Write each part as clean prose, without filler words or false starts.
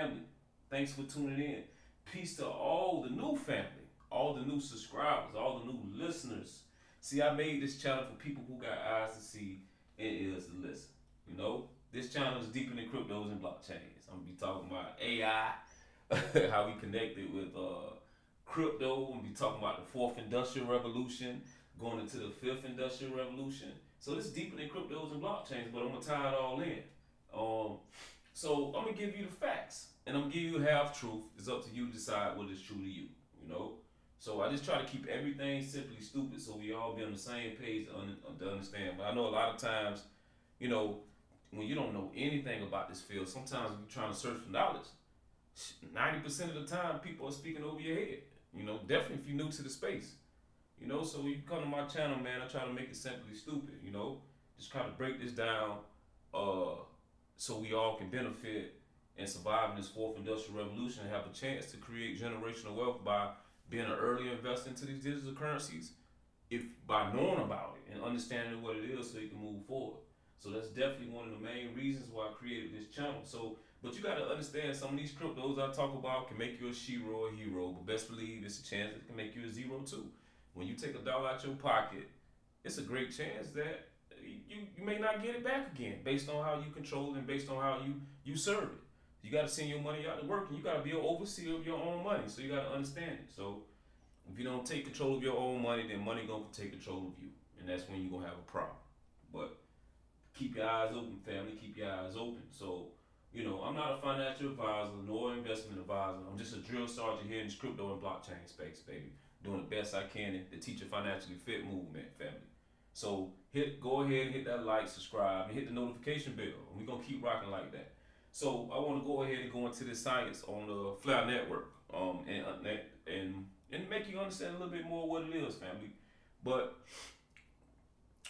family. Thanks for tuning in. Peace to all the new family, all the new subscribers, all the new listeners. See, I made this channel for people who got eyes to see and ears to listen. You know, this channel is deeper than cryptos and blockchains. I'm gonna be talking about AI, how we connected with crypto. I'm gonna be talking about the fourth industrial revolution, going into the fifth industrial revolution. So this is deeper than cryptos and blockchains, but I'm gonna tie it all in. So I'm gonna give you the facts, and I'm gonna give you half truth. It's up to you to decide what is true to you. You know. So I just try to keep everything simply stupid, so we all be on the same page to understand. But I know a lot of times, you know, when you don't know anything about this field, sometimes when you're trying to search for knowledge, 90% of the time people are speaking over your head. You know, definitely if you're new to the space. You know, so when you come to my channel, man, I try to make it simply stupid. You know, just try to break this down, so we all can benefit and survive in this fourth industrial revolution and have a chance to create generational wealth by being an early investor into these digital currencies, if by knowing about it and understanding what it is, so you can move forward. So that's definitely one of the main reasons why I created this channel. So, but you got to understand, some of these cryptos I talk about can make you a shero or a hero, but best believe it's a chance it can make you a zero too. When you take $1 out your pocket, it's a great chance that you may not get it back again, based on how you control it and based on how you serve it. You got to send your money out to work, and you got to be an overseer of your own money. So you got to understand it. So if you don't take control of your own money, then money gonna take control of you, and that's when you gonna have a problem. But keep your eyes open, family. Keep your eyes open. So, you know, I'm not a financial advisor nor investment advisor. I'm just a drill sergeant here in this crypto and blockchain space, baby. Doing the best I can to teach a financially fit movement, family. So go ahead and hit that like, subscribe, and hit the notification bell. And we're gonna keep rocking like that. So I want to go ahead and go into this science on the Flare Network, and make you understand a little bit more what it is, family. But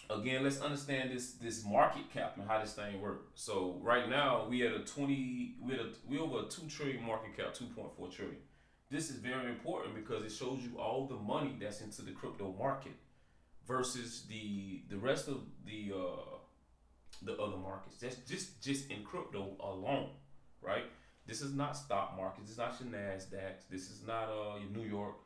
again, let's understand this market cap and how this thing works. So right now we over a 2 trillion market cap, 2.4 trillion. This is very important because it shows you all the money that's into the crypto market versus the rest of the other markets. That's just in crypto alone, right? This is not stock market. This is not your Nasdaq. This is not your New York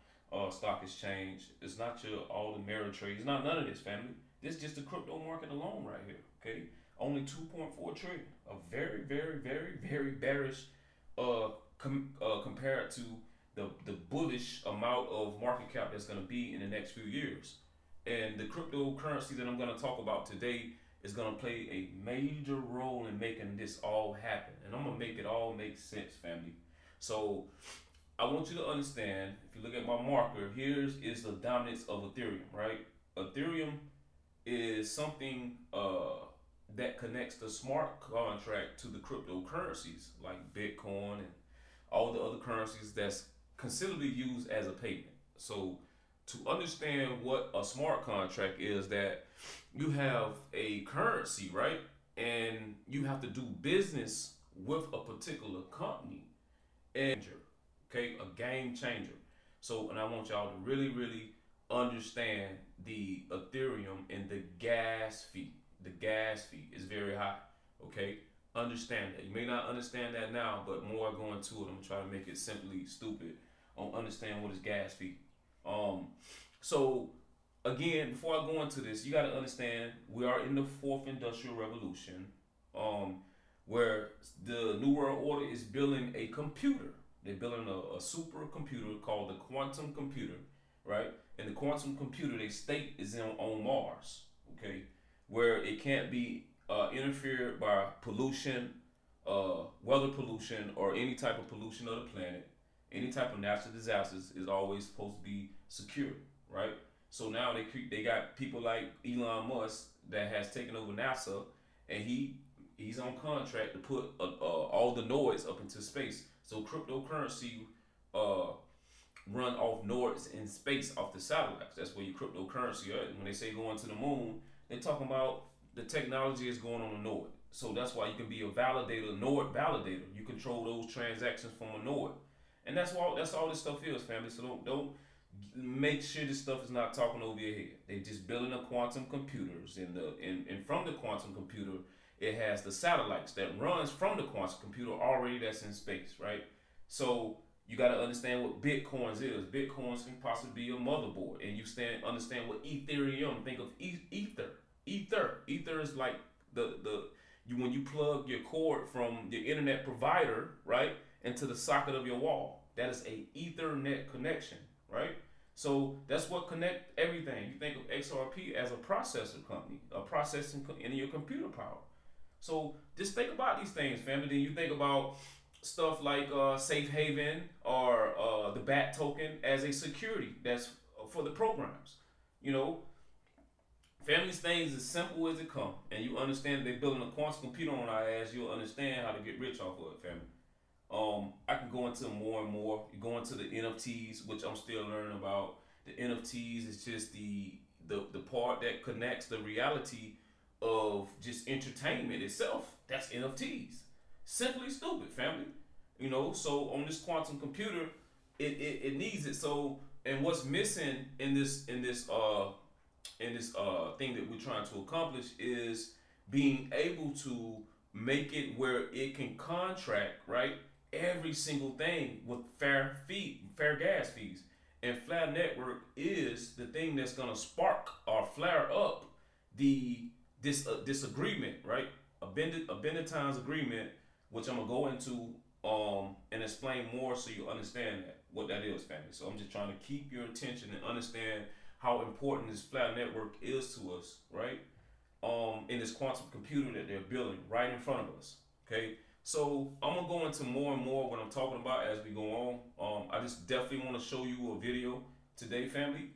Stock Exchange. It's not your all the Ameritrade. It's not none of this, family. This is just the crypto market alone right here. Okay, only 2.4 trillion. A very, very, very, very bearish compared to the bullish amount of market cap that's going to be in the next few years. And the cryptocurrency that I'm going to talk about today is going to play a major role in making this all happen. And I'm going to make it all make sense, family. So I want you to understand, if you look at my marker, here's is the dominance of Ethereum, right? Ethereum is something that connects the smart contract to the cryptocurrencies like Bitcoin and all the other currencies that's considerably used as a payment. So to understand what a smart contract is, that you have a currency, right? And you have to do business with a particular company. And okay, a game changer. So, and I want y'all to really, really understand the Ethereum and the gas fee. The gas fee is very high. Okay, understand that. You may not understand that now, but more I go into it, I'm gonna try to make it simply stupid on understand what is gas fee. So again, before I go into this, you got to understand we are in the fourth industrial revolution, where the New World Order is building a computer. They're building a supercomputer called the quantum computer, right? And the quantum computer, they state, is on Mars, okay, where it can't be interfered by pollution, weather pollution, or any type of pollution of the planet. Any type of natural disasters is always supposed to be secure, right? So now they got people like Elon Musk that has taken over NASA, and he's on contract to put all the nodes up into space. So cryptocurrency run off nodes in space off the satellites. That's where your cryptocurrency is. When they say going to the moon, they're talking about the technology is going on a node. So that's why you can be a validator, node validator. You control those transactions from a node. And that's all this stuff is, family. So don't make sure this stuff is not talking over your head. They just building the quantum computers, and from the quantum computer it has the satellites that runs from the quantum computer already that's in space, right? So you got to understand what Bitcoins is. Bitcoins can possibly be a motherboard, and you understand what Ethereum. Think of Ether. Ether is like when you plug your cord from your internet provider, right, into the socket of your wall. That is a Ethernet connection, right? So that's what connect everything. You think of XRP as a processor company, a processing in your computer power. So just think about these things, family. Then you think about stuff like Safe Haven or the BAT token as a security that's for the programs. You know, family's things as simple as it come, and you understand they're building a quantum computer on our ass. You'll understand how to get rich off of it, family. I can go into more and more. You go into the NFTs, which I'm still learning about. The NFTs is just the part that connects the reality of just entertainment itself. That's NFTs. Simply stupid, family. You know, so on this quantum computer, it needs it. So, and what's missing in this thing that we're trying to accomplish is being able to make it where it can contract, right, every single thing with fair gas fees. And Flare Network is the thing that's gonna spark or flare up this agreement, right? A Benetton's agreement, which I'm gonna go into and explain more so you understand what that is, family. So I'm just trying to keep your attention and understand how important this Flare Network is to us, right? In this quantum computer that they're building right in front of us. Okay. So I'm gonna go into more and more what I'm talking about as we go on. I just definitely want to show you a video today, family.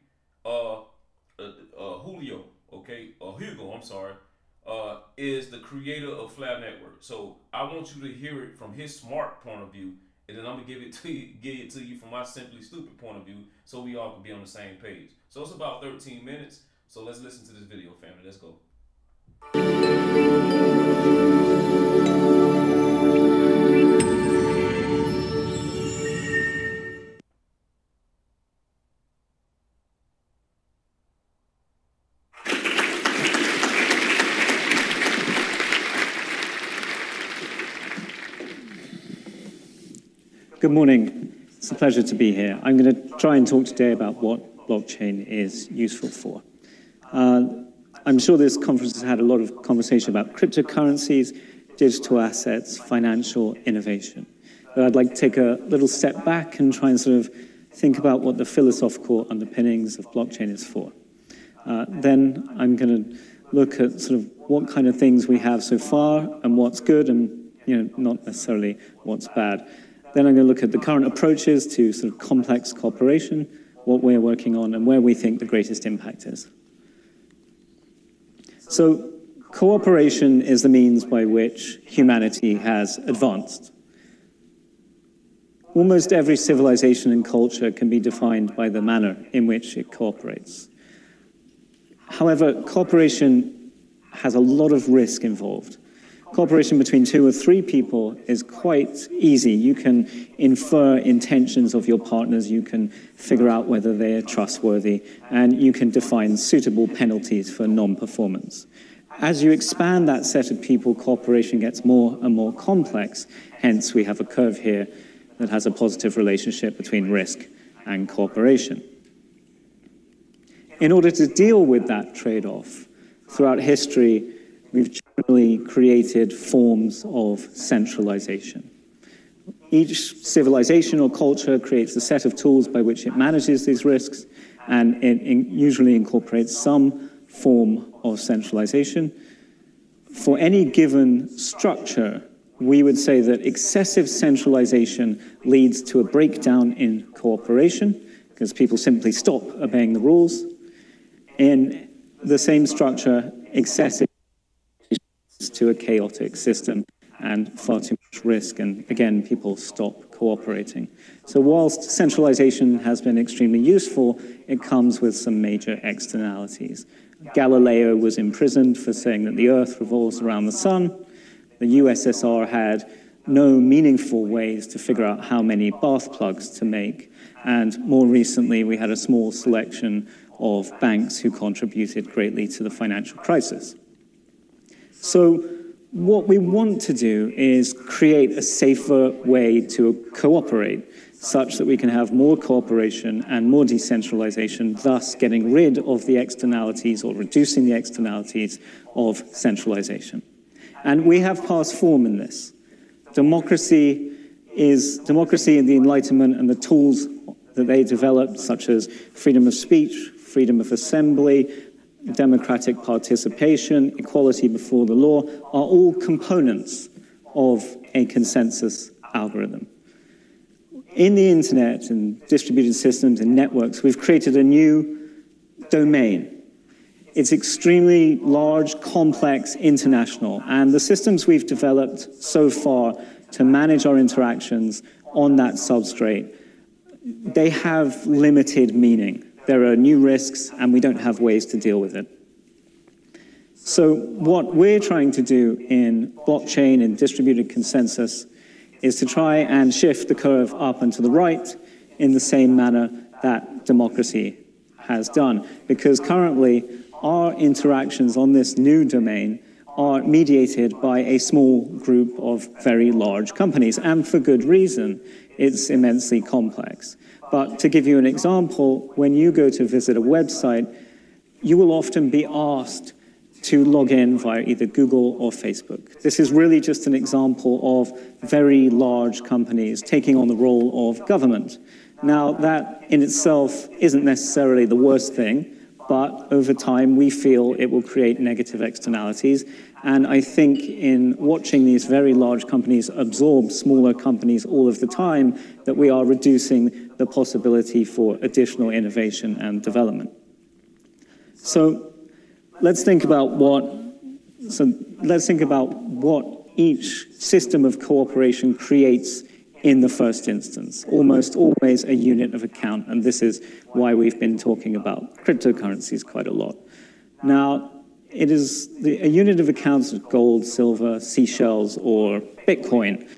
Julio, okay, Hugo, I'm sorry, is the creator of Flare Network. So I want you to hear it from his smart point of view, and then I'm gonna give it to you from my simply stupid point of view, so we all can be on the same page. So it's about 13 minutes. So let's listen to this video, family. Let's go. Good morning. It's a pleasure to be here. I'm going to try and talk today about what blockchain is useful for. I'm sure this conference has had a lot of conversation about cryptocurrencies, digital assets, financial innovation. But I'd like to take a little step back and try and sort of think about what the philosophical underpinnings of blockchain is for. Then I'm going to look at sort of what kind of things we have so far and what's good and not necessarily what's bad. Then I'm going to look at the current approaches to sort of complex cooperation, what we're working on, and where we think the greatest impact is. So cooperation is the means by which humanity has advanced. Almost every civilization and culture can be defined by the manner in which it cooperates. However, cooperation has a lot of risk involved. Cooperation between 2 or 3 people is quite easy. You can infer intentions of your partners, you can figure out whether they are trustworthy, and you can define suitable penalties for non-performance. As you expand that set of people, cooperation gets more and more complex. Hence, we have a curve here that has a positive relationship between risk and cooperation. In order to deal with that trade-off, throughout history, we've generally created forms of centralization. Each civilization or culture creates a set of tools by which it manages these risks, and it usually incorporates some form of centralization. For any given structure, we would say that excessive centralization leads to a breakdown in cooperation, because people simply stop obeying the rules. In the same structure, excessive to a chaotic system and far too much risk, and again, people stop cooperating. So whilst centralization has been extremely useful, it comes with some major externalities. Galileo was imprisoned for saying that the Earth revolves around the sun. The USSR had no meaningful ways to figure out how many bath plugs to make, and more recently we had a small selection of banks who contributed greatly to the financial crisis. So what we want to do is create a safer way to cooperate, such that we can have more cooperation and more decentralization, thus getting rid of the externalities or reducing the externalities of centralization. And we have past form in this. Democracy and the Enlightenment and the tools that they developed, such as freedom of speech, freedom of assembly, democratic participation, equality before the law, are all components of a consensus algorithm. In the internet and distributed systems and networks, we've created a new domain. It's extremely large, complex, international, and the systems we've developed so far to manage our interactions on that substrate, they have limited meaning. There are new risks, and we don't have ways to deal with it. So what we're trying to do in blockchain and distributed consensus is to try and shift the curve up and to the right in the same manner that democracy has done. Because currently, our interactions on this new domain are mediated by a small group of very large companies, and for good reason. It's immensely complex. But to give you an example, when you go to visit a website, you will often be asked to log in via either Google or Facebook. This is really just an example of very large companies taking on the role of government. Now, that in itself isn't necessarily the worst thing, but over time we feel it will create negative externalities. And I think in watching these very large companies absorb smaller companies all of the time, that we are reducing the possibility for additional innovation and development. So let's think about what each system of cooperation creates in the first instance. Almost always a unit of account, and this is why we've been talking about cryptocurrencies quite a lot. Now, it is a unit of accounts of gold, silver, seashells, or Bitcoin.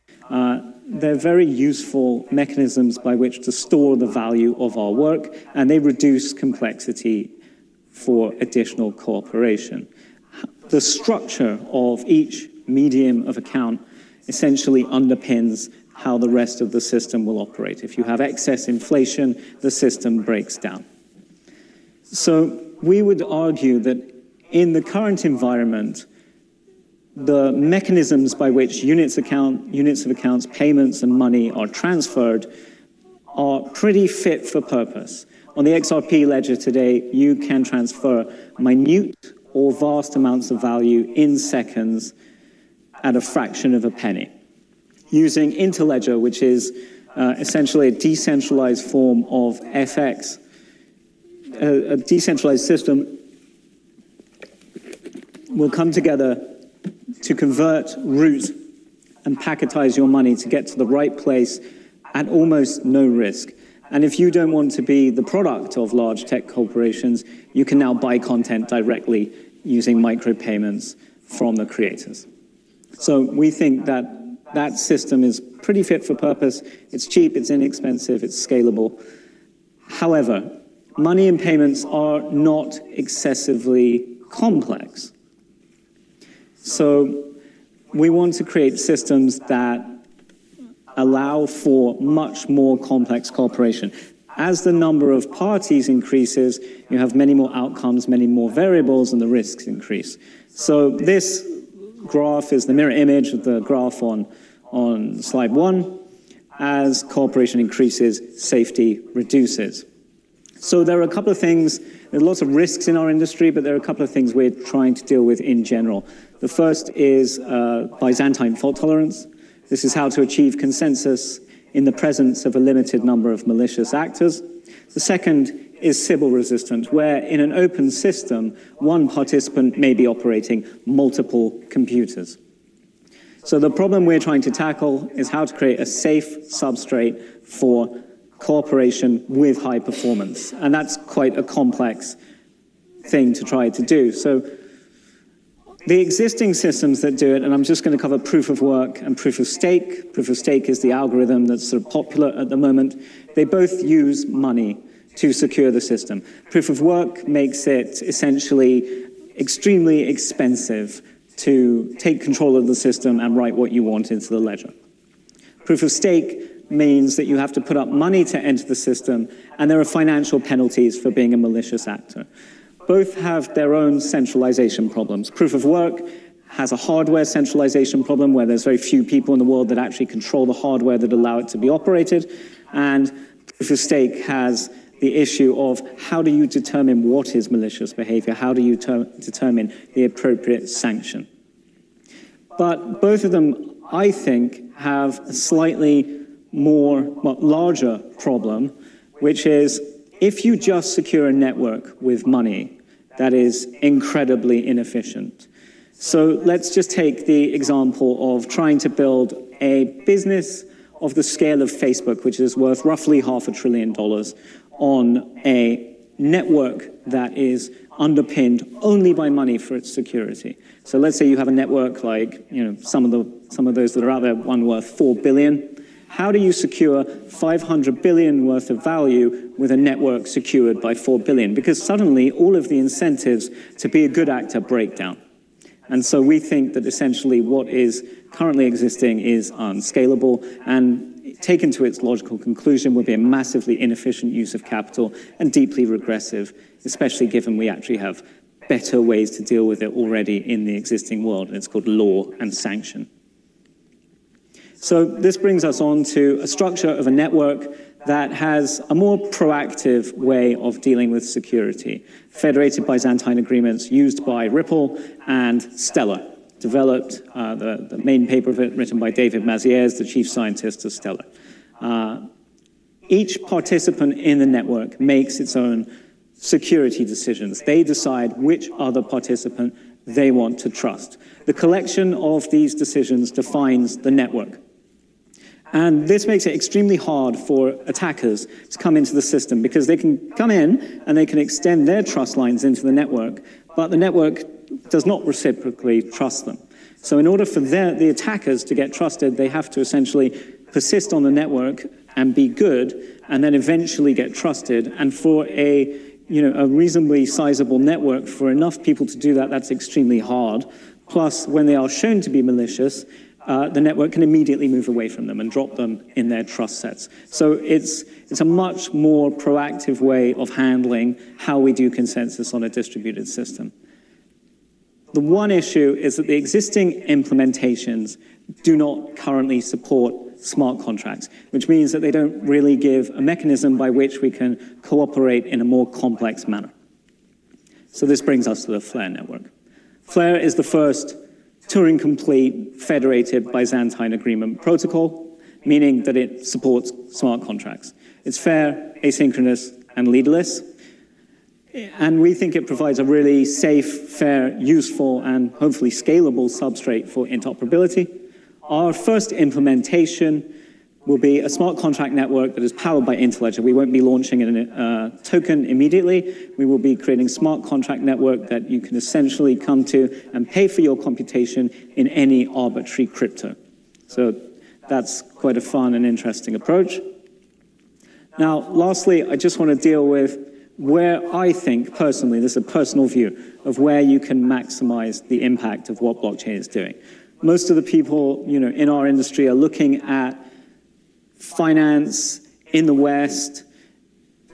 They're very useful mechanisms by which to store the value of our work, and they reduce complexity for additional cooperation. The structure of each medium of account essentially underpins how the rest of the system will operate. If you have excess inflation, the system breaks down. So we would argue that in the current environment, the mechanisms by which units of accounts, payments, and money are transferred are pretty fit for purpose. On the XRP ledger today, you can transfer minute or vast amounts of value in seconds at a fraction of a penny. Using Interledger, which is essentially a decentralized form of FX, a decentralized system will come together to convert, route, and packetize your money to get to the right place at almost no risk. And if you don't want to be the product of large tech corporations, you can now buy content directly using micropayments from the creators. So we think that that system is pretty fit for purpose. It's cheap, it's inexpensive, it's scalable. However, money and payments are not excessively complex. So we want to create systems that allow for much more complex cooperation. As the number of parties increases, you have many more outcomes, many more variables, and the risks increase. So this graph is the mirror image of the graph on slide 1. As cooperation increases, safety reduces. So there are a couple of things, there are lots of risks in our industry, but there are a couple of things we're trying to deal with in general. The first is Byzantine fault tolerance. This is how to achieve consensus in the presence of a limited number of malicious actors. The second is Sybil resistant, where in an open system, one participant may be operating multiple computers. So the problem we're trying to tackle is how to create a safe substrate for cooperation with high performance. And that's quite a complex thing to try to do. So the existing systems that do it, and I'm just going to cover proof of work and proof of stake. Proof of stake is the algorithm that's sort of popular at the moment. They both use money to secure the system. Proof of work makes it essentially extremely expensive to take control of the system and write what you want into the ledger. Proof of stake means that you have to put up money to enter the system, and there are financial penalties for being a malicious actor. Both have their own centralization problems. Proof of work has a hardware centralization problem where there's very few people in the world that actually control the hardware that allow it to be operated. And proof of stake has the issue of how do you determine what is malicious behavior? How do you determine the appropriate sanction? But both of them, I think, have a slightly larger problem, which is if you just secure a network with money, that is incredibly inefficient. So let's just take the example of trying to build a business of the scale of Facebook, which is worth roughly $500 billion, on a network that is underpinned only by money for its security. So let's say you have a network like, some of those that are out there, one worth $4 billion. How do you secure $500 billion worth of value with a network secured by $4 billion? Because suddenly all of the incentives to be a good actor break down. And so we think that essentially what is currently existing is unscalable, and taken to its logical conclusion would be a massively inefficient use of capital and deeply regressive, especially given we actually have better ways to deal with it already in the existing world, and it's called law and sanction. So this brings us on to a structure of a network that has a more proactive way of dealing with security, federated Byzantine agreements used by Ripple and Stellar, developed, the main paper of it written by David Mazieres, the chief scientist of Stellar. Each participant in the network makes its own security decisions. They decide which other participant they want to trust. The collection of these decisions defines the network. And this makes it extremely hard for attackers to come into the system because they can come in and they can extend their trust lines into the network, but the network does not reciprocally trust them. So in order for the attackers to get trusted, they have to essentially persist on the network and be good, and then eventually get trusted. And for a reasonably sizable network, for enough people to do that, that's extremely hard. Plus, when they are shown to be malicious, the network can immediately move away from them and drop them in their trust sets. So it's a much more proactive way of handling how we do consensus on a distributed system. The one issue is that the existing implementations do not currently support smart contracts, which means that they don't really give a mechanism by which we can cooperate in a more complex manner. So this brings us to the Flare network. Flare is the first Turing-complete federated Byzantine agreement protocol, meaning that it supports smart contracts. It's fair, asynchronous, and leaderless. And we think it provides a really safe, fair, useful, and hopefully scalable substrate for interoperability. Our first implementation will be a smart contract network that is powered by Interledger. We won't be launching a token immediately. We will be creating a smart contract network that you can essentially come to and pay for your computation in any arbitrary crypto. So that's quite a fun and interesting approach. Now, lastly, I just want to deal with where I think, personally, this is a personal view, of where you can maximize the impact of what blockchain is doing. Most of the people in our industry are looking at finance in the West,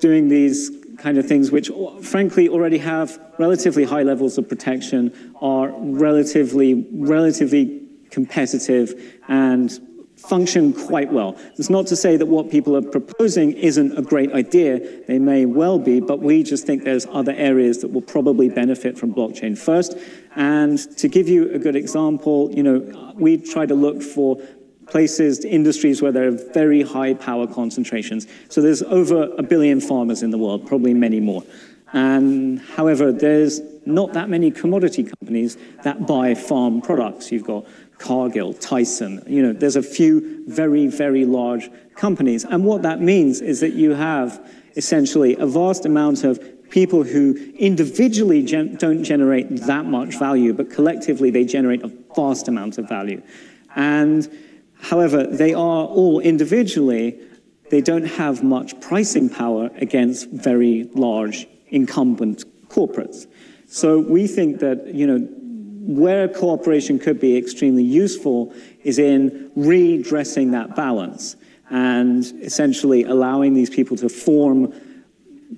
doing these kind of things which frankly already have relatively high levels of protection, are relatively competitive, and function quite well. It's not to say that what people are proposing isn't a great idea. They may well be, but we just think there's other areas that will probably benefit from blockchain first. And to give you a good example, we try to look for places, industries where there are very high power concentrations. So there's over 1 billion farmers in the world, probably many more. And however, there's not that many commodity companies that buy farm products. You've got Cargill, Tyson, there's a few very, very large companies. And what that means is that you have essentially a vast amount of people who individually don't generate that much value, but collectively they generate a vast amount of value. And however, they are all individually, they don't have much pricing power against very large incumbent corporates. So we think that, where cooperation could be extremely useful is in redressing that balance and essentially allowing these people to form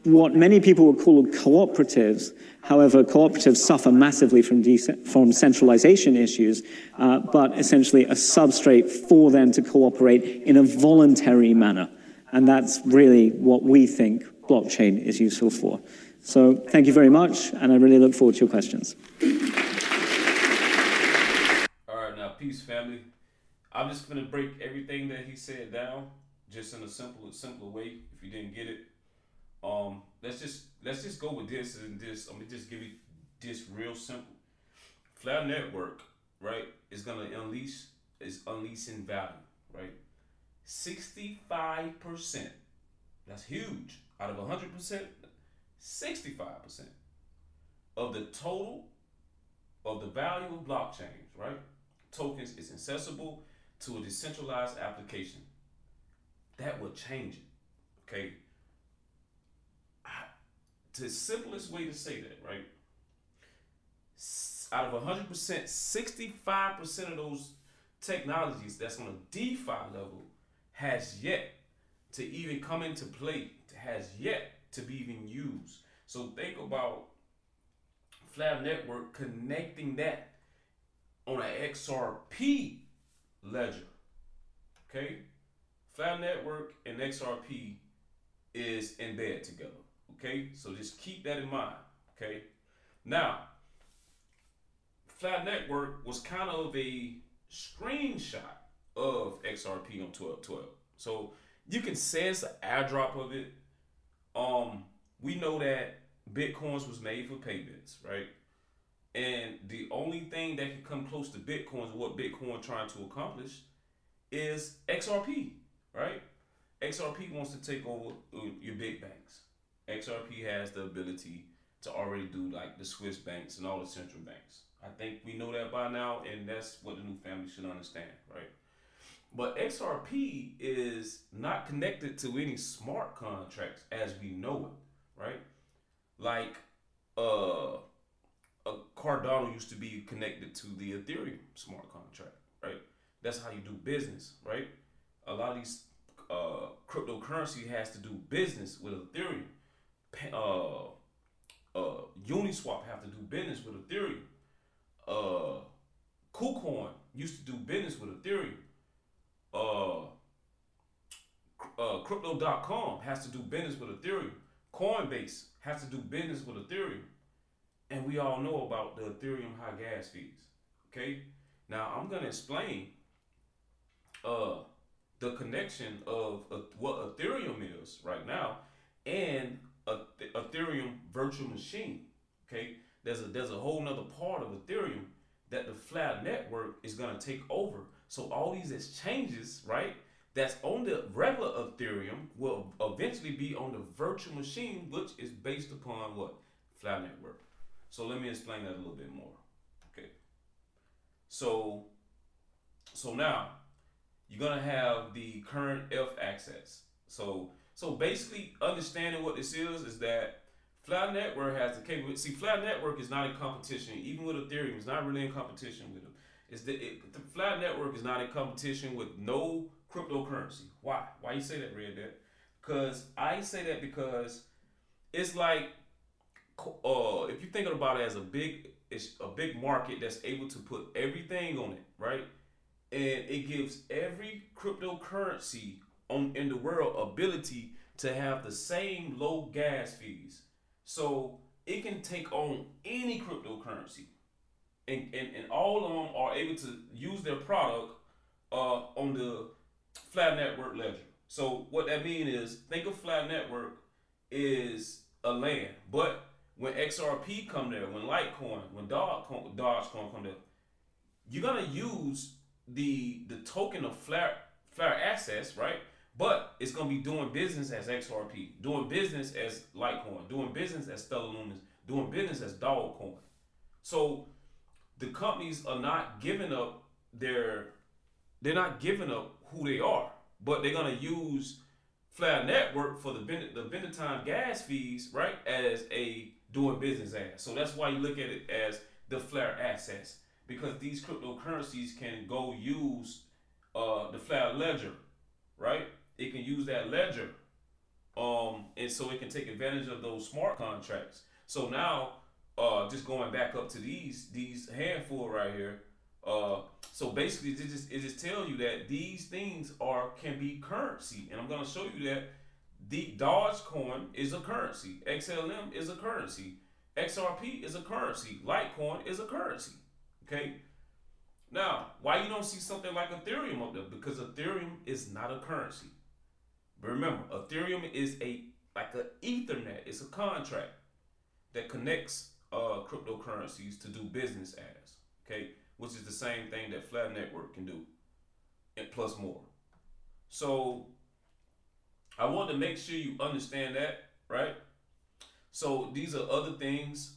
what many people would call cooperatives. However, cooperatives suffer massively from centralization issues, but essentially a substrate for them to cooperate in a voluntary manner. And that's really what we think blockchain is useful for. So thank you very much, and I really look forward to your questions. All right, now peace, family. I'm just gonna break everything that he said down, just in a simpler way. If you didn't get it, let's just go with this and this. I'm gonna just give you this real simple. Flat Network, right, is gonna unleashing value, right? 65%. That's huge. Out of 100%, 65% of the total of the value of blockchains, right? Tokens is accessible to a decentralized application. That will change it. Okay. The simplest way to say that, right? Out of 100%, 65% of those technologies that's on a DeFi level has yet to even come into play, has yet to be even used. So think about Flat Network connecting that on an XRP ledger. Okay? Flat Network and XRP is in bed together. Okay? So just keep that in mind. Okay? Now, Flat Network was kind of a screenshot of XRP on 1212. So you can say it's an airdrop of it. We know that Bitcoins was made for payments, right? And the only thing that can come close to Bitcoins, what Bitcoin trying to accomplish, is XRP, right? XRP wants to take over your big banks. XRP has the ability to already do like the Swiss banks and all the central banks. I think we know that by now, and that's what the new family should understand, right? But XRP is not connected to any smart contracts as we know it, right? Like Cardano used to be connected to the Ethereum smart contract, right? That's how you do business, right? A lot of these cryptocurrency has to do business with Ethereum. Uniswap have to do business with Ethereum. KuCoin used to do business with Ethereum. Crypto.com has to do business with Ethereum. Coinbase has to do business with Ethereum. And we all know about the Ethereum high gas fees. Okay? Now I'm gonna explain the connection of what Ethereum is right now and Ethereum virtual machine. Okay? There's a whole nother part of Ethereum that the Flat Network is gonna take over. So all these exchanges, right, that's on the regular Ethereum will eventually be on the virtual machine, which is based upon what? Flat Network. So let me explain that a little bit more. Okay. So now you're gonna have the current F access. So basically understanding what this is that Flat Network has the capability. See, Flat Network is not in competition, even with Ethereum. It's not really in competition with them. The Flat Network is not in competition with no cryptocurrency. Why? Why you say that, Red Dead? Because I say that because it's like if you think about it as it's a big market that's able to put everything on it, right? And it gives every cryptocurrency in the world ability to have the same low gas fees. So it can take on any cryptocurrency. And all of them are able to use their product on the Flat Network ledger. So what that means is, think of Flat Network is a land, but when XRP come there, when Litecoin, when Dogecoin come there, you're gonna use the token of Flat Access, right? But it's gonna be doing business as XRP, doing business as Litecoin, doing business as Stellar Lumens, doing business as Dogecoin. So the companies are not giving up they're not giving up who they are, but they're gonna use Flat Network for the Benetton gas fees, right, as a doing business as. So that's why you look at it as the Flare assets, because these cryptocurrencies can go use the Flare ledger, right? It can use that ledger, and so it can take advantage of those smart contracts. So now, just going back up to these handful right here. So basically, it just tells you that these things can be currency, and I'm gonna show you that the Dogecoin is a currency, XLM is a currency, XRP is a currency, Litecoin is a currency. Okay. Now, why you don't see something like Ethereum up there? Because Ethereum is not a currency. But remember, Ethereum is like an Ethernet. It's a contract that connects cryptocurrencies to do business as. Okay, which is the same thing that Flare Network can do, and plus more. So I want to make sure you understand that, right? So these are other things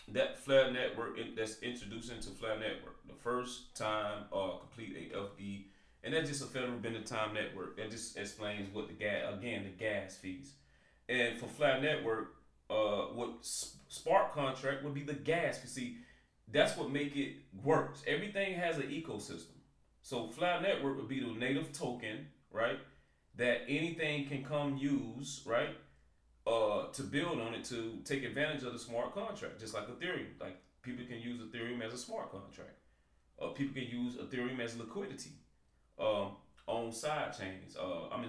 that Flare Network that's introduced into Flare Network. The first time complete a FB, and that's just a federal bending time network. That just explains what the gas fees. And for Flare Network, what smart contract would be the gas fee. See, that's what make it works. Everything has an ecosystem. So Flare Network would be the native token, right? That anything can come use, right? To build on it to take advantage of the smart contract, just like Ethereum. Like people can use Ethereum as a smart contract. People can use Ethereum as liquidity on side chains. On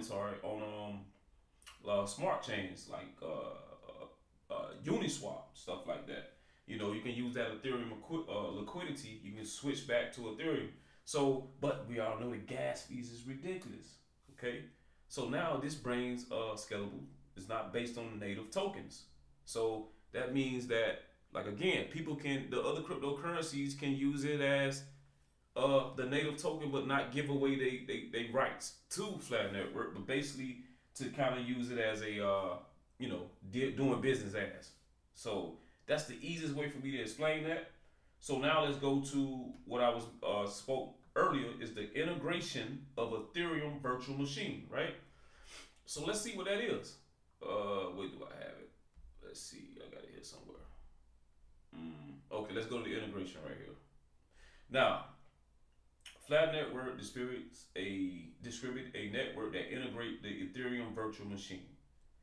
smart chains like Uniswap, stuff like that. You know, you can use that Ethereum liquidity. You can switch back to Ethereum. So, but we all know the gas fees is ridiculous. Okay, so now this brings scalable. It's not based on native tokens. So that means that, like again, the other cryptocurrencies can use it as the native token, but not give away they rights to Flare Network, but basically to kind of use it as a doing business as. So that's the easiest way for me to explain that. So now let's go to what I was spoke earlier, is the integration of Ethereum virtual machine, right? So let's see what that is. Where do I have it? Let's see. I got it here somewhere. Okay, let's go to the integration right here. Now, Flare Network distributes a network that integrates the Ethereum virtual machine.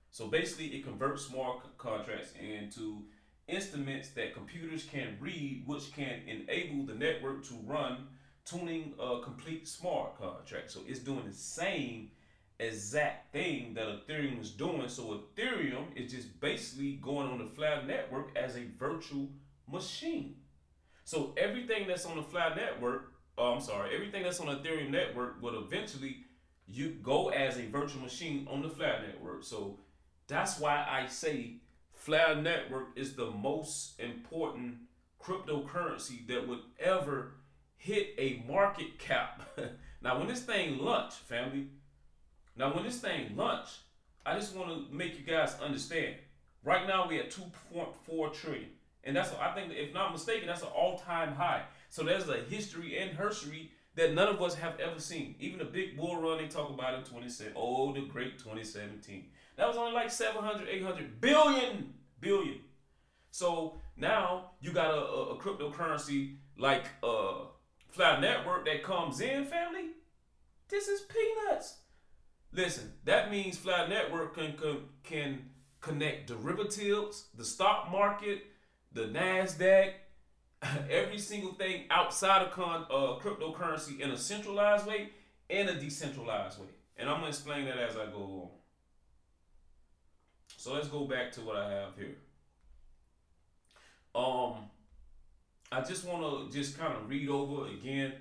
So basically, it converts smart contracts into instruments that computers can read, which can enable the network to run tuning complete smart contracts. So it's doing the same exact thing that Ethereum is doing. So Ethereum is just basically going on the Flare Network as a virtual machine. So everything that's on the Flare Network, everything that's on the Ethereum network will eventually you go as a virtual machine on the Flare Network. So that's why I say Flare Network is the most important cryptocurrency that would ever hit a market cap. Now, when this thing launch, family, I just want to make you guys understand. Right now, we're at 2.4 trillion. And that's, I think, if not mistaken, that's an all-time high. So there's a history and herstory that none of us have ever seen. Even the big bull run they talk about in 2017. Oh, the great 2017. That was only like 700, 800 billion. So now you got a cryptocurrency like Flare Network that comes in, family. This is peanuts. Listen, that means Flare Network can connect derivatives, the stock market, the NASDAQ, every single thing outside of cryptocurrency in a centralized way and a decentralized way. And I'm going to explain that as I go on. So let's go back to what I have here. I just want to just kind of read over again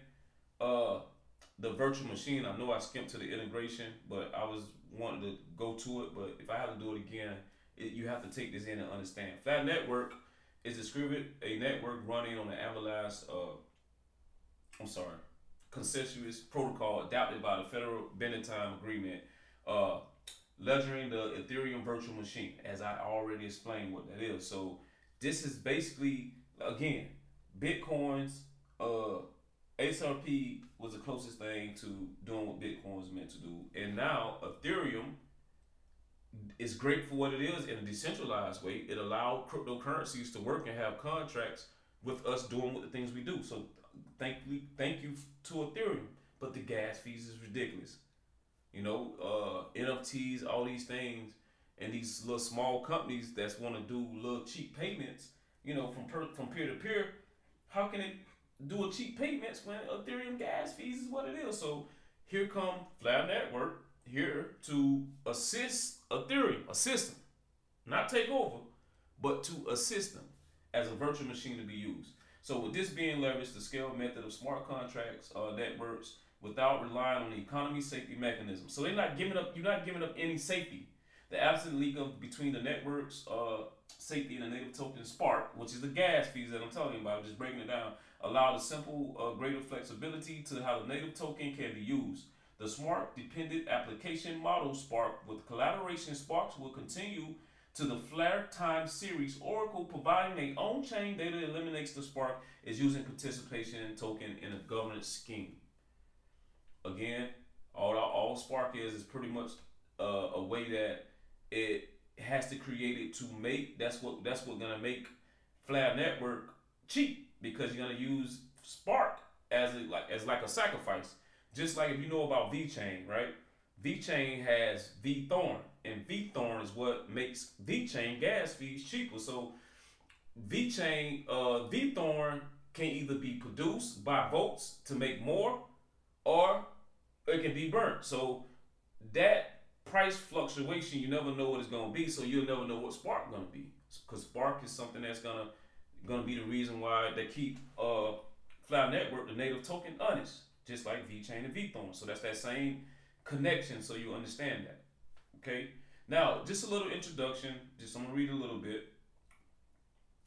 the virtual machine. I know I skipped to the integration, but I was wanting to go to it. But if I have to do it again, you have to take this in and understand. Flare Network is a network running on the consensus protocol adopted by the Federal Bending Time Agreement, ledgering the Ethereum virtual machine, as I already explained what that is. So this is basically, again, Bitcoin's XRP was the closest thing to doing what Bitcoin was meant to do. And now Ethereum it's great for what it is in a decentralized way. It allowed cryptocurrencies to work and have contracts with us doing what the things we do. So thank you to Ethereum. But the gas fees is ridiculous. You know, NFTs, all these things, and these little small companies that's want to do little cheap payments, you know, from peer to peer. How can it do a cheap payments when Ethereum gas fees is what it is? So here come Flat Network here to assist Ethereum, assist them, not take over, but to assist them as a virtual machine to be used. So with this being leveraged, the scale method of smart contracts networks without relying on the economy safety mechanism. So they're not giving up. You're not giving up any safety. The absent link of between the network's safety and the native token Spark, which is the gas fees that I'm talking about, just breaking it down, allow the simple greater flexibility to how the native token can be used. The smart dependent application model Spark with collaboration Sparks will continue to the Flare Time series. Oracle providing their own chain data eliminates the Spark is using participation token in a governance scheme. Again, all Spark is pretty much a way that it has to create it to make. That's what gonna make Flare Network cheap, because you're gonna use Spark as like a sacrifice. Just like if you know about VeChain, right? VeChain has VThorn, and VThorn is what makes VeChain gas fees cheaper. So VeChain, VThorn can either be produced by votes to make more, or it can be burnt. So that price fluctuation, you never know what it's gonna be. So you'll never know what Spark gonna be, because Spark is something that's gonna be the reason why they keep Flat Network, the native token, honest, just like VeChain and VThorn. So that's that same connection, so you understand that. Okay. Now, just a little introduction. I'm gonna read a little bit.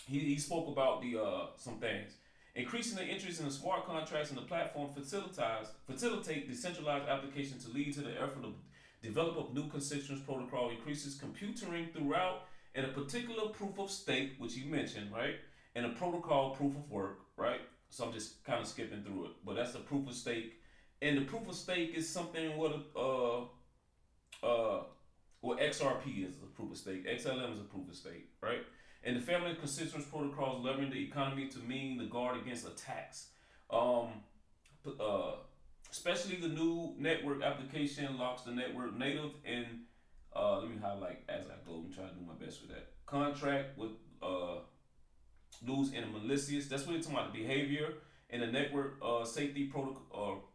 He spoke about the some things. Increasing the interest in the smart contracts and the platform facilitate decentralized application to lead to the effort of develop a new consensus protocol, increases computing throughout, and a particular proof of stake, which he mentioned, right? And a protocol proof of work, right? So I'm just kind of skipping through it, but that's the proof of stake. And the proof of stake is something what XRP is a proof of stake, XLM is a proof of stake, right? And the family of consensus protocols leveraging the economy to mean the guard against attacks. Especially the new network application locks the network native and let me highlight as I go and try to do my best with that. Contract with loose and malicious. That's what it's talking about, the behavior and the network safety protocol.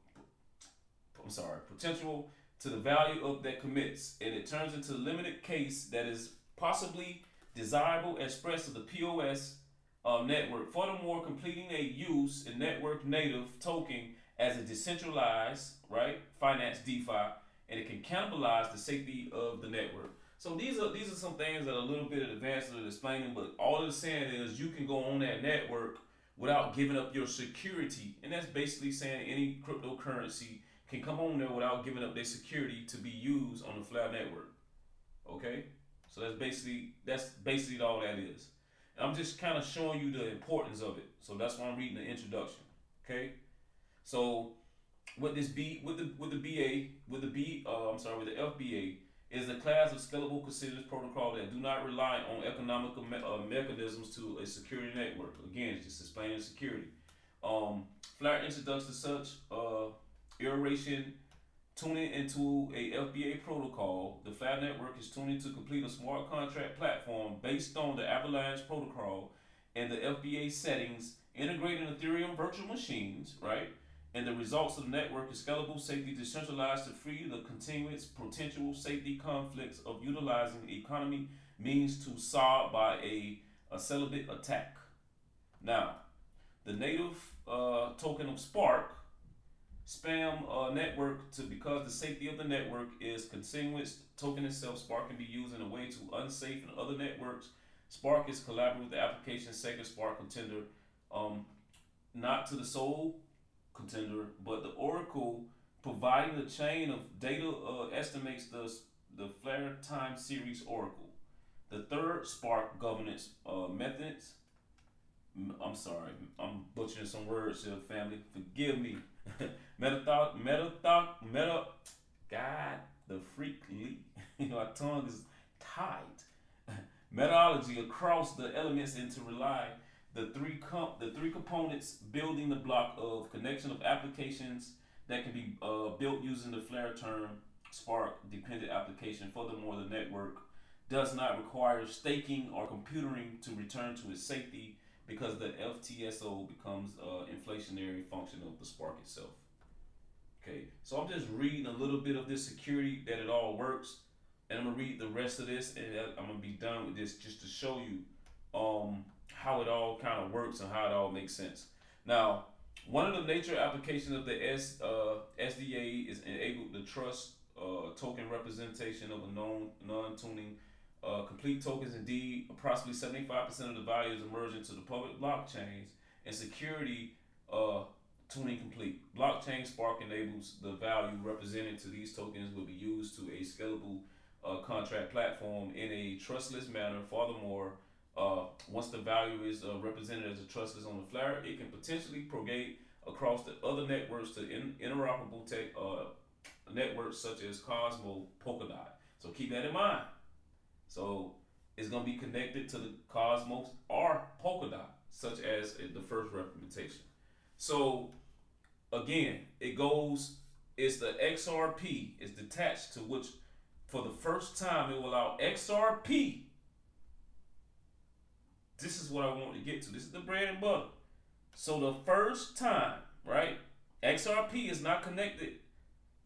Potential to the value of that commits, and it turns into a limited case that is possibly desirable express of the POS network. Furthermore, completing a use in network native token as a decentralized, right, finance DeFi, and it can cannibalize the safety of the network. So these are some things that are a little bit advanced in explaining, but all it's saying is you can go on that network without giving up your security, and that's basically saying any cryptocurrency can come on there without giving up their security to be used on the Flat Network. Okay, so that's basically all that is. And I'm just kind of showing you the importance of it. So that's why I'm reading the introduction. Okay, so with the FBA is a class of scalable consensus protocol that do not rely on economical mechanisms to a security network. Again, it's just explaining security. Flat introduced to such iteration tuning into a FBA protocol. The Flat Network is tuning to complete a smart contract platform based on the Avalanche protocol and the FBA settings, integrating Ethereum virtual machines, right? And the results of the network is scalable, safety, decentralized to free the continuous potential safety conflicts of utilizing economy means to solve by a celibate attack. Now, the native token of Spark spam network because the safety of the network is continuous token itself. Spark can be used in a way to unsafe in other networks. Spark is collaborative with the application second Spark contender, not to the sole contender, but the Oracle providing the chain of data estimates the Flare Time series Oracle. The third Spark governance methods. I'm sorry, I'm butchering some words here, family. Forgive me. God, the freak leak. My tongue is methodology across the elements and to rely the three components building the block of connection of applications that can be built using the Flare term Spark dependent application. Furthermore, the network does not require staking or computering to return to its safety because the FTSO becomes an inflationary function of the Spark itself. Okay, so I'm just reading a little bit of this security that it all works, and I'm gonna read the rest of this, and I'm gonna be done with this just to show you how it all kind of works and how it all makes sense. Now, one of the nature applications of the SDA is enable the trust token representation of a non-tuning complete tokens. Indeed, approximately 75% of the value is emerging to the public blockchains, and security tuning complete. Blockchain Spark enables the value represented to these tokens will be used to a scalable contract platform in a trustless manner. Furthermore, once the value is represented as a trustless on the Flare, it can potentially propagate across the other networks to interoperable tech networks such as Cosmos, Polkadot. So keep that in mind. So it's going to be connected to the Cosmos or Polkadot, such as the first representation. So again, it's the XRP is detached to which for the first time it will allow XRP. This is what I want to get to. This is the bread and butter. So the first time, right, XRP is not connected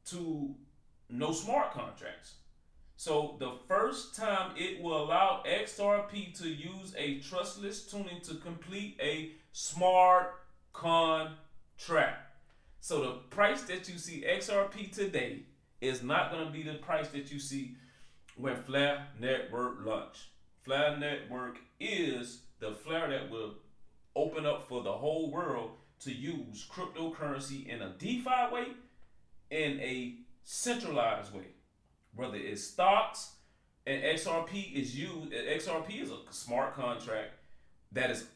to no smart contracts. So the first time it will allow XRP to use a trustless tuning to complete a smart contract. So the price that you see XRP today is not going to be the price that you see when Flare Network launched. Flare Network is the Flare that will open up for the whole world to use cryptocurrency in a DeFi way, in a centralized way. Whether it's stocks and XRP is used, XRP is a smart contract that is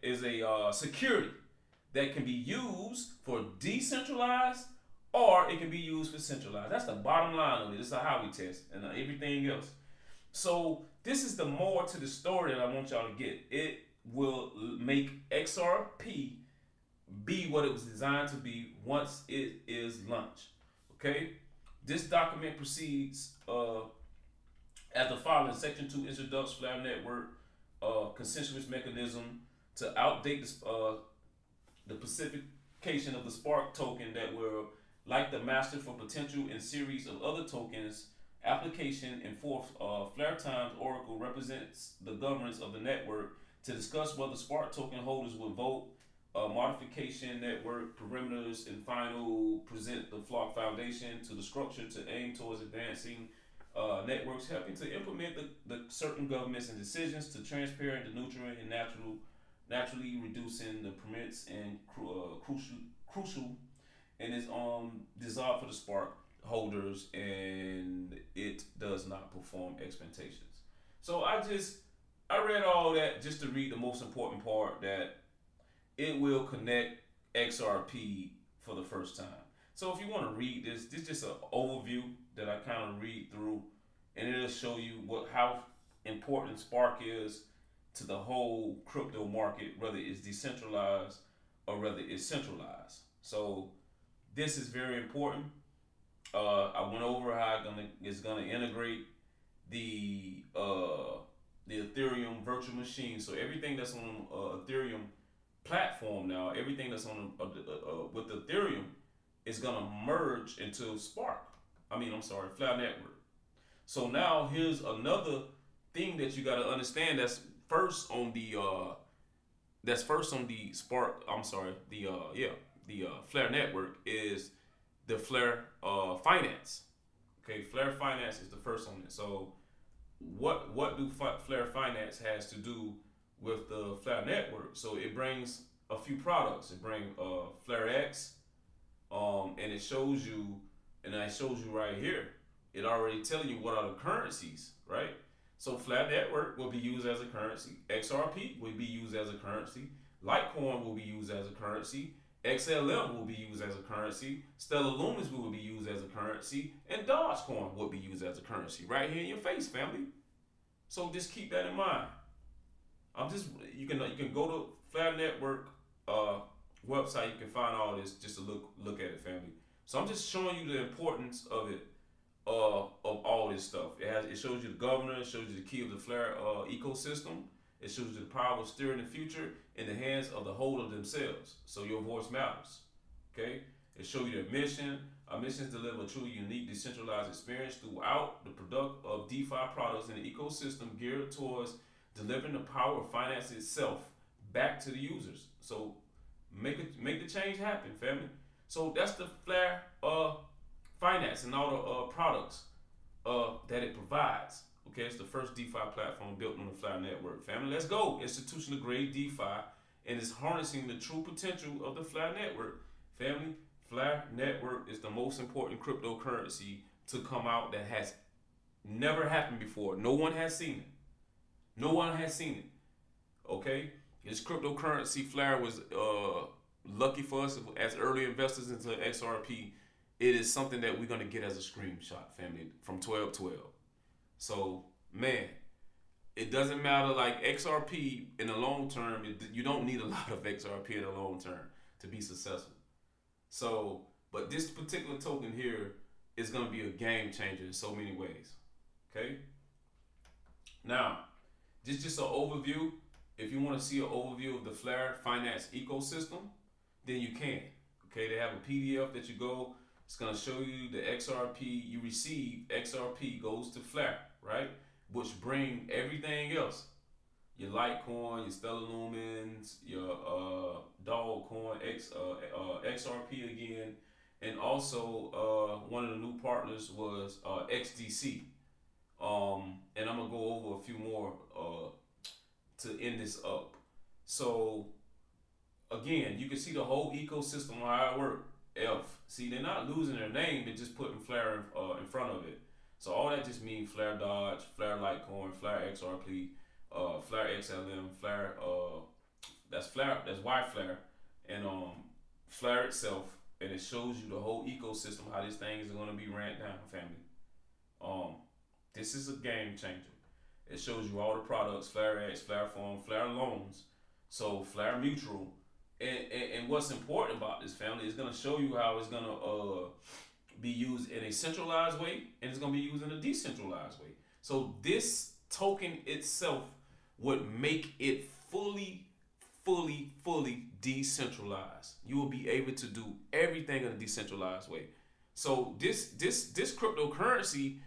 is a security that can be used for decentralized or it can be used for centralized. That's the bottom line of it. This is how we test and everything else. So this is the more to the story that I want y'all to get. It will make XRP be what it was designed to be once it is launched. Okay? This document proceeds as the following. Section 2 introduces Flare Network consensus mechanism to update the specification of the Spark token that will, like the master for potential in series of other tokens, application and fourth Flare Times Oracle represents the governance of the network to discuss whether Spark token holders will vote modification network parameters and final present the Flock Foundation to the structure to aim towards advancing networks helping to implement the certain governments and decisions to transparent, the neutral, and naturally reducing the permits and crucial and is designed for the Spark holders, and it does not perform expectations. So I read all that just to read the most important part, that it will connect XRP for the first time. So if you want to read this is just an overview that I kind of read through, and it'll show you how important Spark is to the whole crypto market, whether it's decentralized or whether it's centralized. So this is very important. I went over how it's gonna integrate the Ethereum virtual machine. So everything that's on Ethereum platform now, everything that's on with Ethereum is gonna merge into Flare Network. So now here's another thing that you gotta understand that's first on the Spark. The Flare Network is the Flare Finance. Okay, Flare Finance is the first on it. So what do Flare Finance has to do with the Flare Network? So it brings a few products. It brings Flare X, and it shows you, and it shows you right here. It already telling you what are the currencies, right? So Flare Network will be used as a currency. XRP will be used as a currency. Litecoin will be used as a currency. XLM will be used as a currency. Stellar Lumens will be used as a currency, and Dogecoin will be used as a currency right here in your face, family. So just keep that in mind. You can go to Flare Network website. You can find all this just to look at it, family. So I'm just showing you the importance of it, of all this stuff. It shows you the governor. It shows you the key of the Flare ecosystem. It shows you the power of steering the future in the hands of the holder themselves. So your voice matters. Okay? It shows you their mission. Our mission is to deliver a truly unique, decentralized experience throughout the product of DeFi products in the ecosystem geared towards delivering the power of finance itself back to the users. So make the change happen, family. So that's the Flare finance and all the products that it provides. Okay, it's the first DeFi platform built on the Flare network, family. Let's go. Institutional grade DeFi, and it's harnessing the true potential of the Flare network, family. Flare network is the most important cryptocurrency to come out that has never happened before. No one has seen it. No one has seen it. Okay, this cryptocurrency Flare was lucky for us as early investors into XRP. It is something that we're gonna get as a screenshot, family, from 1212. So, man, it doesn't matter. Like XRP in the long term, you don't need a lot of XRP in the long term to be successful. So, but this particular token here is going to be a game changer in so many ways. Okay. Now, this is just an overview. If you want to see an overview of the Flare finance ecosystem, then you can. Okay, they have a PDF that you go. It's going to show you the XRP you receive. XRP goes to Flare, right? Which bring everything else. Your Litecoin, your Stellar Lumens, your Dogecoin, XRP again. And also one of the new partners was XDC. And I'm going to go over a few more to end this up. So again, you can see the whole ecosystem, how it works. See, they're not losing their name, they're just putting Flare in front of it. So all that just means Flare Dodge, Flare Litecoin, Flare XRP, Flare XLM, Flare that's Y Flare, and Flare itself, and it shows you the whole ecosystem, how these things are gonna be ran down, family. This is a game changer. It shows you all the products, Flare X, Flare Farm, Flare Loans, so Flare Mutual. And what's important about this, family, is going to show you how it's going to be used in a centralized way, and it's going to be used in a decentralized way. So this token itself would make it fully decentralized. You will be able to do everything in a decentralized way. So this cryptocurrency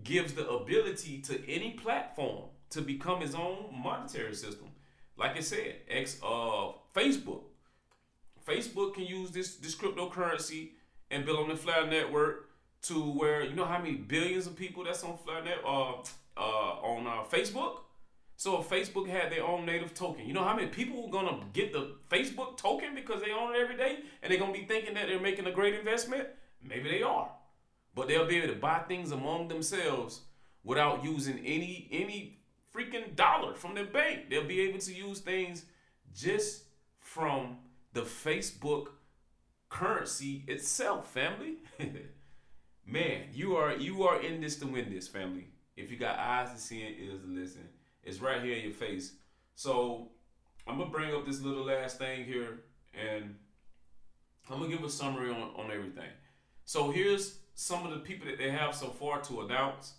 gives the ability to any platform to become its own monetary system. Like I said, Facebook. Facebook can use this cryptocurrency and build on the Flare network to where, you know how many billions of people that's on Flare net on Facebook. So if Facebook had their own native token, you know how many people are gonna get the Facebook token because they own it every day, and they're gonna be thinking that they're making a great investment? Maybe they are, but they'll be able to buy things among themselves without using any freaking dollar from their bank. They'll be able to use things just from the Facebook currency itself, family. Man, you are in this to win this, family. If you got eyes to see and ears to listen, it's right here in your face. So I'm gonna bring up this little last thing here, and I'm gonna give a summary on everything. So here's some of the people that they have so far to announce.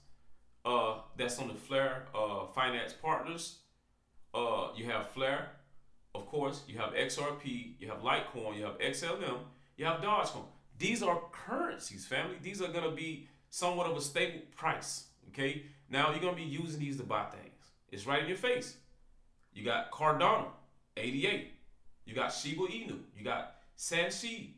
That's on the Flare finance partners. You have Flare, of course. You have XRP. You have Litecoin. You have XLM. You have Dogecoin. These are currencies, family. These are gonna be somewhat of a stable price. Okay. Now you're gonna be using these to buy things. It's right in your face. You got Cardano, 88. You got Shiba Inu. You got Sanshib.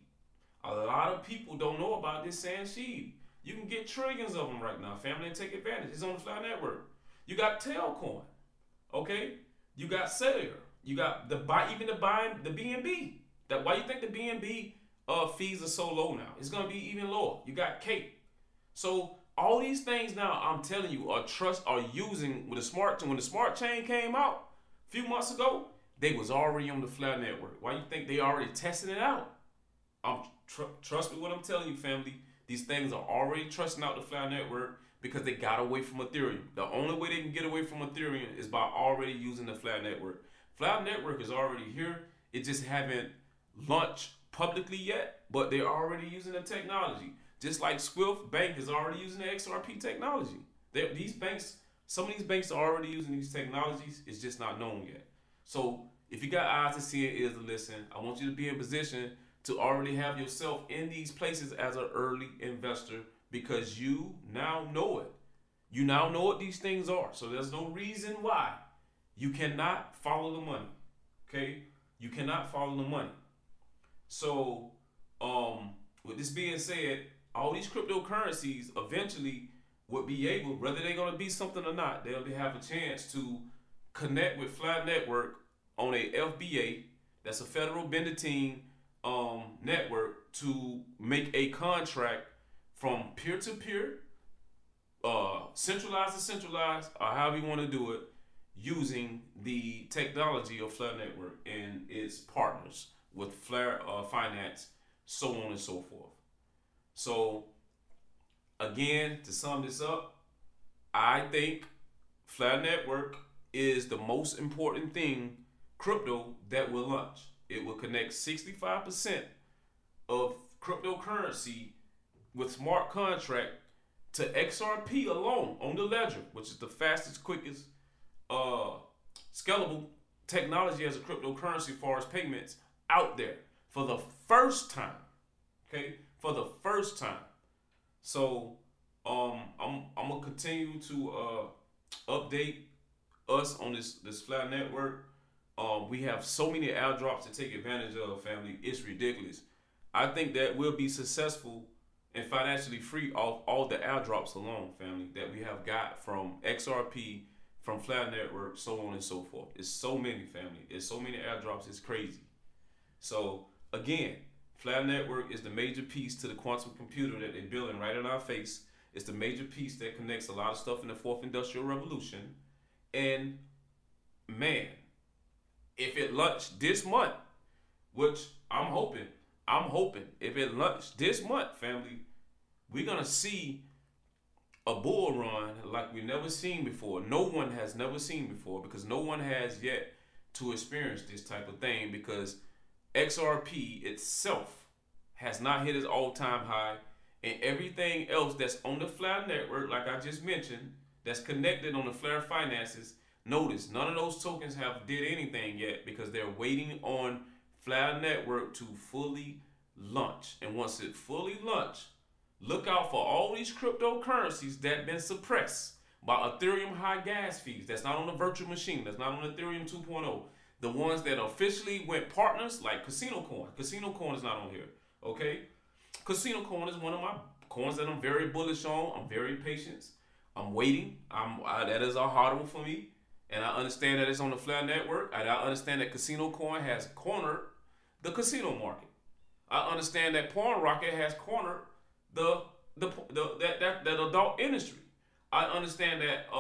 A lot of people don't know about this Sanshib. You can get trillions of them right now, family, and take advantage. It's on the Flare network. You got Tailcoin, okay? You got Cellular. You got the BNB. That why you think the BNB fees are so low now? It's gonna be even lower. You got Cape. So all these things now, I'm telling you, are using with the smart chain. When the smart chain came out a few months ago, they was already on the Flare network. Why you think they already testing it out? Trust me what I'm telling you, family. These things are already trusting out the Flare network because they got away from Ethereum. The only way they can get away from Ethereum is by already using the Flare network. Flare network is already here. It just haven't launched publicly yet, but they're already using the technology. Just like Swift Bank is already using the XRP technology. These banks, some of these banks are already using these technologies. It's just not known yet. So if you got eyes to see it, ears to listen, I want you to be in position to already have yourself in these places as an early investor because you now know it. You now know what these things are. So there's no reason why you cannot follow the money. Okay? You cannot follow the money. So, with this being said, all these cryptocurrencies eventually would be able, whether they're going to be something or not, they'll have a chance to connect with Flare Network on a FBA, that's a federal Benedictine network, to make a contract from peer-to-peer, centralized to centralized, or however you want to do it, using the technology of Flare Network and its partners with Flare Finance, so on and so forth. So, again, to sum this up, I think Flare Network is the most important thing crypto that will launch. It will connect 65% of cryptocurrency with smart contract to XRP alone on the ledger, which is the fastest, quickest, scalable technology as a cryptocurrency as far as payments out there for the first time. Okay, for the first time. So I'm gonna continue to update us on this Flare network. We have so many airdrops to take advantage of, family. It's ridiculous. I think that we'll be successful and financially free off all the airdrops alone, family, that we have got from XRP, from Flare network, so on and so forth. It's so many, family. It's so many airdrops. It's crazy. So again, Flare network is the major piece to the quantum computer that they're building right in our face. It's the major piece that connects a lot of stuff in the fourth industrial revolution. And man, if it launched this month, which I'm hoping if it launched this month, family, we're gonna see a bull run like we've never seen before. No one has never seen before, because no one has yet to experience this type of thing, because XRP itself has not hit its all-time high, and everything else that's on the Flare network, like I just mentioned, that's connected on the Flare finances, notice none of those tokens have did anything yet, because they're waiting on Flare network to fully launch. And once it fully launch, look out for all these cryptocurrencies that have been suppressed by Ethereum high gas fees. That's not on the virtual machine. That's not on Ethereum 2.0. The ones that officially went partners, like Casino Coin. Casino Coin is not on here, okay? Casino Coin is one of my coins that I'm very bullish on. I'm very patient. I'm waiting. That is a hard one for me. And I understand that it's on the Flare network. And I understand that Casino Coin has cornered the casino market. I understand that Porn Rocket has cornered the adult industry. I understand that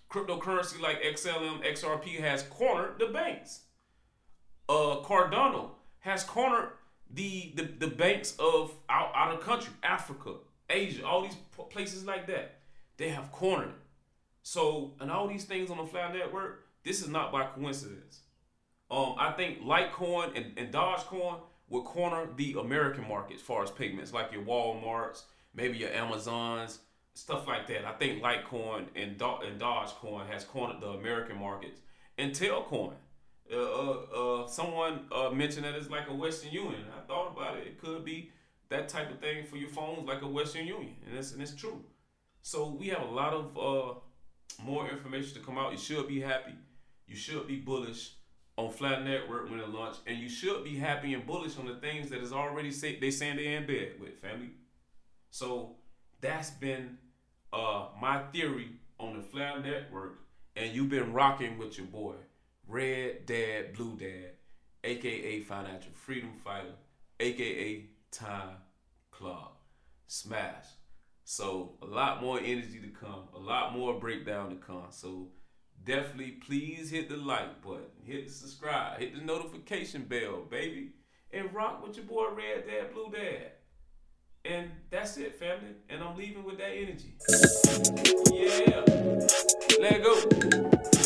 cryptocurrency like XLM, XRP has cornered the banks. Cardano has cornered the banks of out of country, Africa, Asia, all these places like that. They have cornered it. So, and all these things on the Flare network, this is not by coincidence. I think Litecoin and Dogecoin will corner the American market as far as payments, like your Walmarts, maybe your Amazons, stuff like that. I think Litecoin and Dogecoin has cornered the American markets. And Tailcoin, someone mentioned that it's like a Western Union. I thought about it. It could be that type of thing for your phones, like a Western Union, and it's true. So we have a lot of more information to come out. You should be happy. You should be bullish on Flare network when it launched, and you should be happy and bullish on the things that is already they saying they're in bed with, family. So that's been my theory on the Flare network, and you've been rocking with your boy, Red Dad, Blue Dad, aka Financial Freedom Fighter, aka Time Club Smash. So a lot more energy to come, a lot more breakdown to come. So definitely please hit the like button, hit the subscribe, hit the notification bell, baby, and rock with your boy Red Dad, Blue Dad. And that's it, family. And I'm leaving with that energy. Yeah. Let it go.